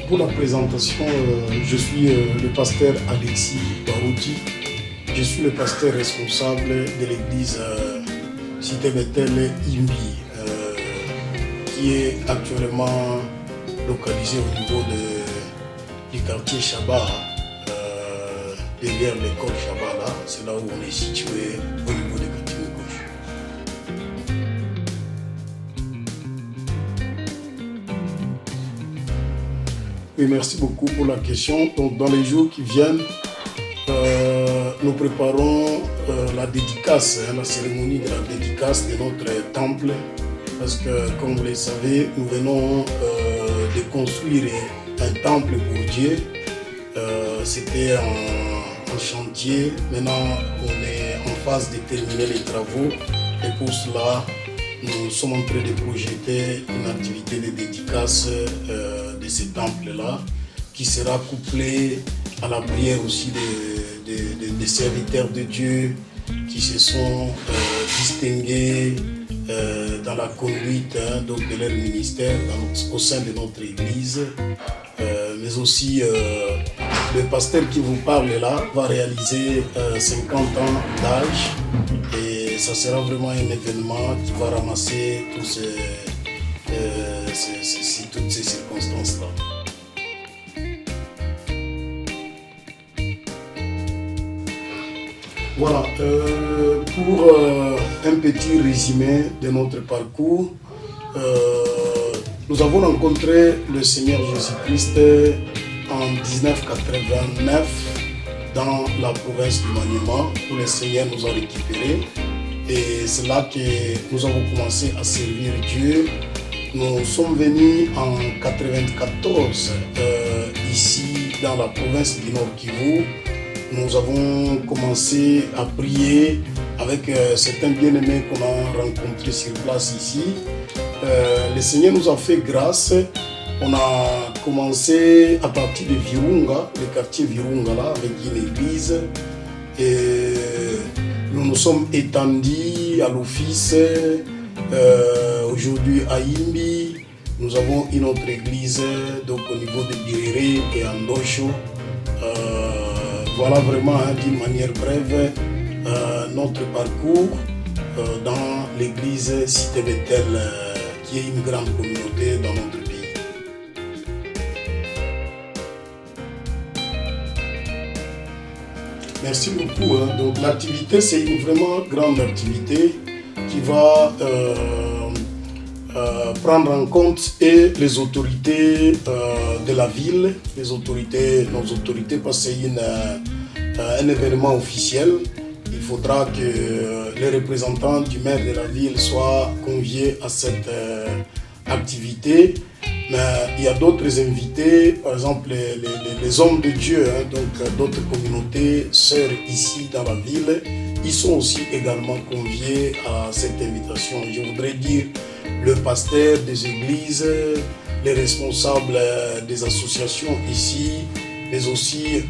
Pour la présentation, je suis le pasteur Alexis Barouti. Je suis le pasteur responsable de l'église Cité Bethel Imbi, qui est actuellement localisée au niveau du quartier Chaba, derrière l'école Chaba, là. C'est là où on est situé au niveau des quartiers gauche. Oui, merci beaucoup pour la question. Donc, dans les jours qui viennent, nous préparons la dédicace, la cérémonie de la dédicace de notre temple, parce que, comme vous le savez, nous venons de construire un temple pour Dieu. C'était en chantier. Maintenant, on est en phase de terminer les travaux, et pour cela, nous sommes en train de projeter une activité de dédicace de ce temple-là, qui sera couplée à la prière aussi des serviteurs de Dieu qui se sont distingués dans la conduite donc de leur ministère au sein de notre église. Mais aussi le pasteur qui vous parle là va réaliser 50 ans d'âge, et ça sera vraiment un événement qui va ramasser toutes ces circonstances-là. Voilà, pour un petit résumé de notre parcours, nous avons rencontré le Seigneur Jésus-Christ en 1989 dans la province du Maniema, où le Seigneur nous a récupérés. Et c'est là que nous avons commencé à servir Dieu. Nous sommes venus en 1994 ici dans la province du Nord Kivu. Nous avons commencé à prier avec certains bien-aimés qu'on a rencontrés sur place ici. Le Seigneur nous a fait grâce. On a commencé à partir de Virunga, le quartier Virunga là, avec une église. Et nous nous sommes étendus à l'office. Aujourd'hui à Imbi, nous avons une autre église donc au niveau de Birere et Andosho. Voilà vraiment d'une manière brève notre parcours dans l'église Cité Bethel, qui est une grande communauté dans notre pays. Merci beaucoup. Donc l'activité, c'est une vraiment grande activité qui va prendre en compte et les autorités de la ville, nos autorités, parce que c'est un événement officiel. Il faudra que les représentants du maire de la ville soient conviés à cette activité. Mais il y a d'autres invités, par exemple les hommes de Dieu, donc d'autres communautés, sœurs ici dans la ville, ils sont aussi également conviés à cette invitation. Je voudrais dire le pasteur des églises, les responsables des associations ici, mais aussi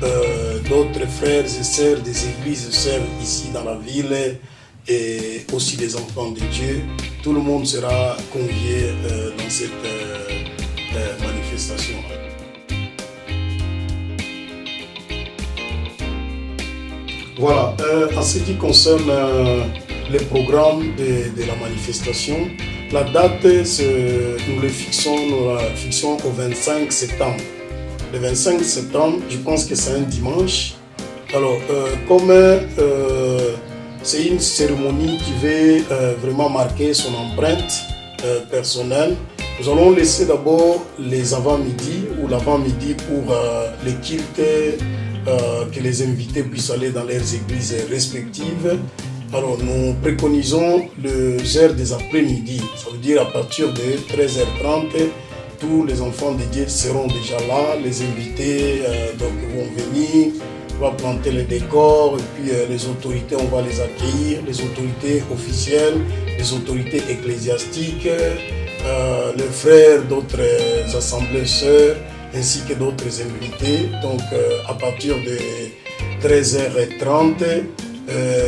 d'autres frères et sœurs des églises sœurs ici dans la ville, et aussi des enfants de Dieu. Tout le monde sera convié dans cette manifestation. Voilà, en ce qui concerne le programme de la manifestation, la date, nous la fixons au 25 septembre. Le 25 septembre, je pense que c'est un dimanche. Alors, comme c'est une cérémonie qui veut vraiment marquer son empreinte personnelle, nous allons laisser d'abord les avant-midi ou l'avant-midi pour les cultes, que les invités puissent aller dans leurs églises respectives. Alors nous préconisons les heures des après-midi, ça veut dire à partir de 13h30, tous les enfants de Dieu seront déjà là, les invités donc vont venir, on va planter les décors, et puis les autorités, on va les accueillir, les autorités officielles, les autorités ecclésiastiques, les frères d'autres assemblées sœurs, ainsi que d'autres invités. Donc à partir de 13h30,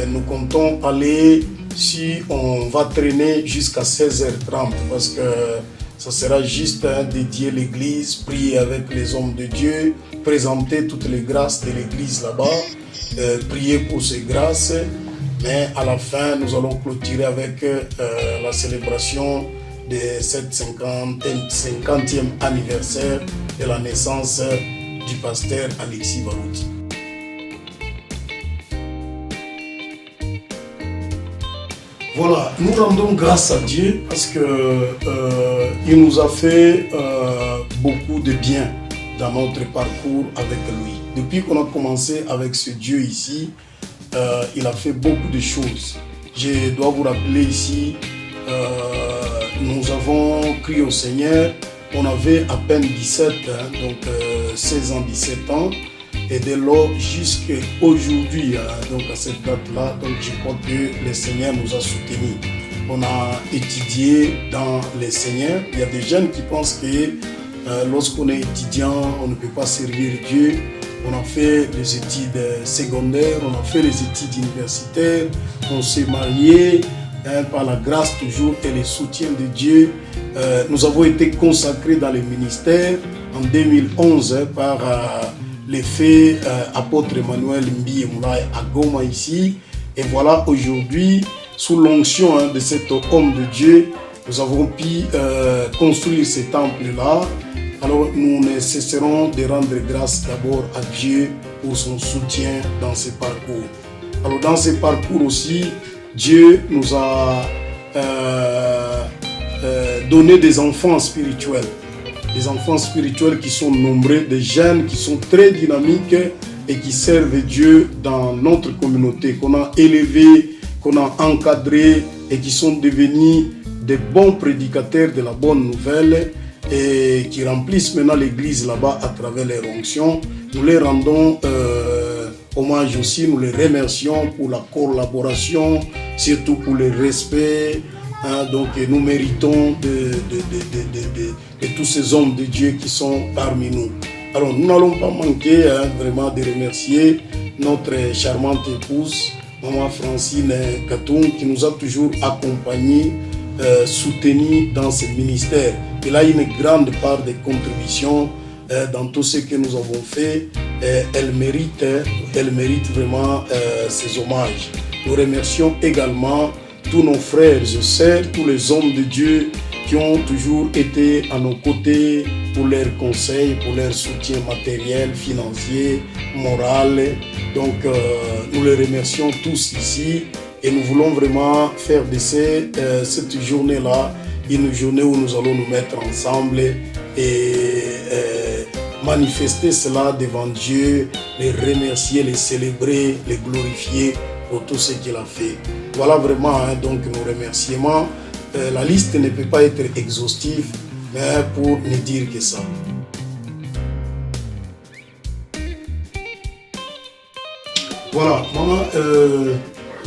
nous comptons aller, si on va traîner jusqu'à 16h30, parce que Ça sera juste dédié l'église, prier avec les hommes de Dieu, présenter toutes les grâces de l'église là-bas, prier pour ces grâces. Mais à la fin, nous allons clôturer avec la célébration de cette 50e anniversaire de la naissance du pasteur Alexis Barouti. Voilà, nous rendons grâce à Dieu parce qu'il nous a fait beaucoup de bien dans notre parcours avec lui. Depuis qu'on a commencé avec ce Dieu ici, il a fait beaucoup de choses. Je dois vous rappeler ici, nous avons crié au Seigneur, on avait à peine 17, donc 16 ans, 17 ans. Et dès lors jusqu'à aujourd'hui, donc à cette date-là, donc je crois que le Seigneur nous a soutenus. On a étudié dans le Seigneur. Il y a des jeunes qui pensent que lorsqu'on est étudiant, on ne peut pas servir Dieu. On a fait les études secondaires, on a fait les études universitaires, on s'est marié par la grâce toujours et le soutien de Dieu. Nous avons été consacrés dans le ministère en 2011 par l'effet apôtre Emmanuel Mbi Moulay à Goma ici. Et voilà, aujourd'hui, sous l'onction de cet homme de Dieu, nous avons pu construire ce temple-là. Alors nous ne cesserons de rendre grâce d'abord à Dieu pour son soutien dans ce parcours. Alors dans ce parcours aussi, Dieu nous a donné des enfants spirituels. Des enfants spirituels qui sont nombreux, des jeunes qui sont très dynamiques et qui servent Dieu dans notre communauté, qu'on a élevés, qu'on a encadrés et qui sont devenus des bons prédicateurs de la bonne nouvelle et qui remplissent maintenant l'église là-bas à travers les onctions. Nous les rendons hommage aussi, nous les remercions pour la collaboration, surtout pour le respect. Donc nous méritons de tous ces hommes de Dieu qui sont parmi nous. Alors nous n'allons pas manquer vraiment de remercier notre charmante épouse, Maman Francine Katoum, qui nous a toujours accompagnés, soutenus dans ce ministère. Elle a une grande part de contribution dans tout ce que nous avons fait. Elle mérite vraiment ces hommages. Nous remercions également tous nos frères et sœurs, tous les hommes de Dieu qui ont toujours été à nos côtés pour leurs conseils, pour leur soutien matériel, financier, moral. Donc nous les remercions tous ici et nous voulons vraiment faire de cette journée-là une journée où nous allons nous mettre ensemble et manifester cela devant Dieu, les remercier, les célébrer, les glorifier pour tout ce qu'il a fait. Voilà vraiment donc nos remerciements. La liste ne peut pas être exhaustive, mais pour ne dire que ça. Voilà, maman,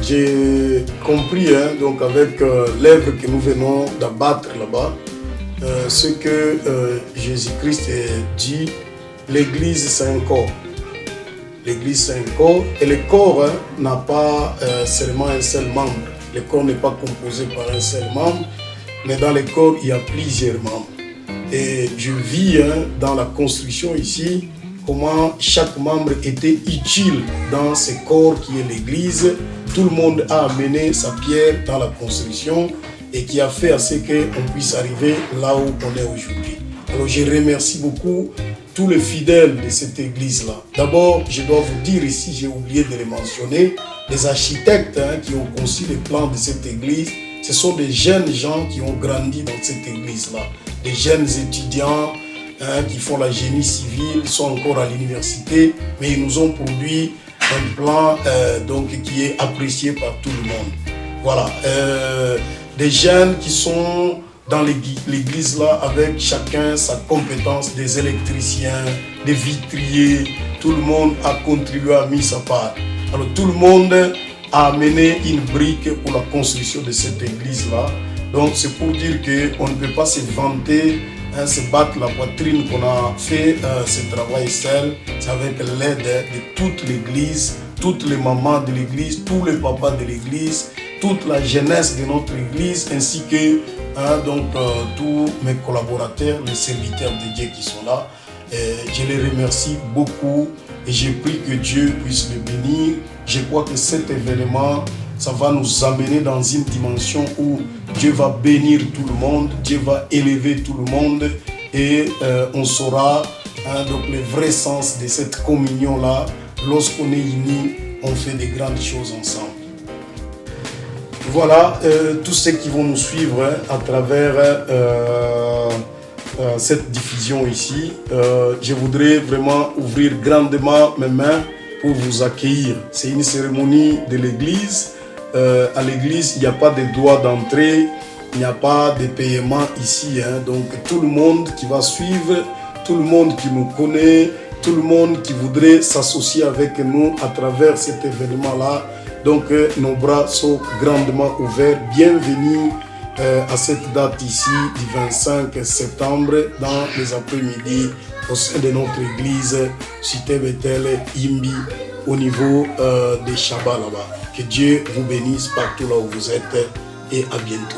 j'ai compris donc avec l'œuvre que nous venons d'abattre là-bas, ce que Jésus-Christ dit, l'Église c'est un corps. L'Église c'est un corps et le corps n'a pas seulement un seul membre. Le corps n'est pas composé par un seul membre, mais dans le corps il y a plusieurs membres. Et je vis dans la construction ici comment chaque membre était utile dans ce corps qui est l'Église. Tout le monde a amené sa pierre dans la construction et qui a fait à ce qu'on puisse arriver là où on est aujourd'hui. Alors je remercie beaucoup tous les fidèles de cette église-là. D'abord, je dois vous dire ici, j'ai oublié de les mentionner, les architectes qui ont conçu les plans de cette église, ce sont des jeunes gens qui ont grandi dans cette église-là. Des jeunes étudiants qui font la génie civile, sont encore à l'université, mais ils nous ont produit un plan donc, qui est apprécié par tout le monde. Voilà, des jeunes qui sont dans l'église là avec chacun sa compétence, des électriciens, des vitriers, tout le monde a contribué, a mis sa part. Alors tout le monde a amené une brique pour la construction de cette église là. Donc c'est pour dire qu'on ne peut pas se vanter, se battre la poitrine qu'on a fait ce travail seul. C'est avec l'aide de toute l'église, toutes les mamans de l'église, tous les papas de l'église, toute la jeunesse de notre église, ainsi que donc tous mes collaborateurs, les serviteurs de Dieu qui sont là. Je les remercie beaucoup et j'ai pris que Dieu puisse les bénir. Je crois que cet événement, ça va nous amener dans une dimension où Dieu va bénir tout le monde, Dieu va élever tout le monde et on saura donc le vrai sens de cette communion-là. Lorsqu'on est unis, on fait des grandes choses ensemble. Voilà, tous ceux qui vont nous suivre à travers cette diffusion ici, je voudrais vraiment ouvrir grandement mes mains pour vous accueillir. C'est une cérémonie de l'église. À l'église, il n'y a pas de droit d'entrée, il n'y a pas de paiement ici. Donc tout le monde qui va suivre, tout le monde qui nous connaît, tout le monde qui voudrait s'associer avec nous à travers cet événement-là. Donc nos bras sont grandement ouverts. Bienvenue à cette date ici du 25 septembre dans les après-midi au sein de notre église Cité Bethel Imbi au niveau des Shabbat là-bas. Que Dieu vous bénisse partout là où vous êtes et à bientôt.